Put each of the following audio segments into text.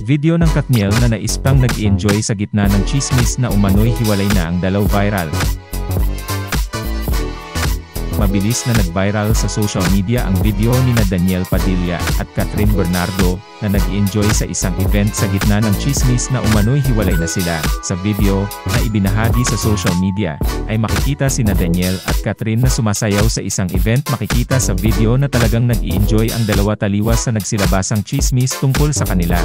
Video ng Katniel na naispang nag-enjoy sa gitna ng chismis na umano'y hiwalay na ang dalaw viral. Mabilis na nag-viral sa social media ang video ni Daniel Padilla at Catherine Bernardo, na nag-enjoy sa isang event sa gitna ng chismis na umano'y hiwalay na sila. Sa video, na ibinahagi sa social media, ay makikita sina Daniel at Catherine na sumasayaw sa isang event. Makikita sa video na talagang nag-enjoy ang dalawa taliwas sa nagsilabasang chismis tungkol sa kanila.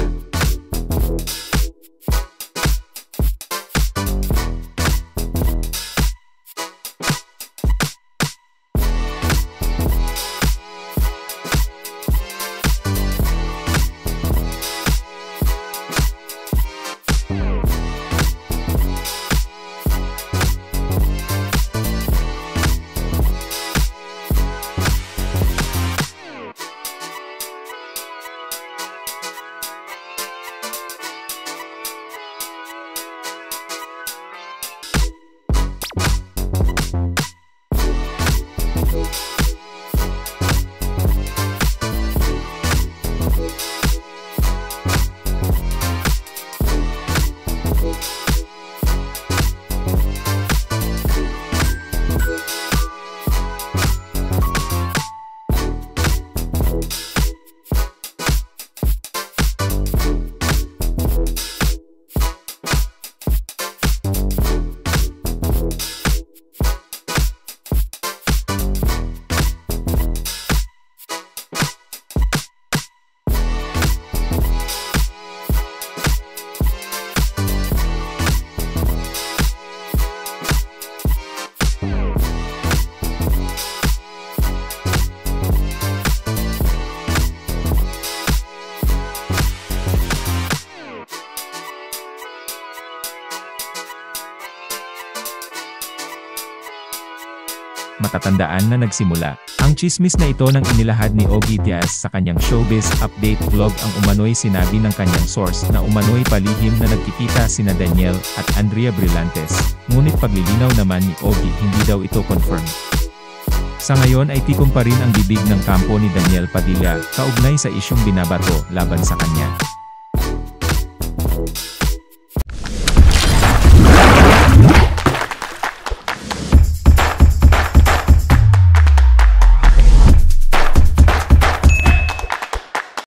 Matatandaan na nagsimula ang chismis na ito nang inilahad ni Ogie Diaz sa kanyang showbiz update vlog. Ang umano'y sinabi ng kanyang source na umano'y palihim na nagkikita sina Daniel at Andrea Brillantes, ngunit paglilinaw naman ni Ogie hindi daw ito confirm. Sa ngayon ay tikom pa rin ang bibig ng kampo ni Daniel Padilla kaugnay sa isyung binabato laban sa kanya.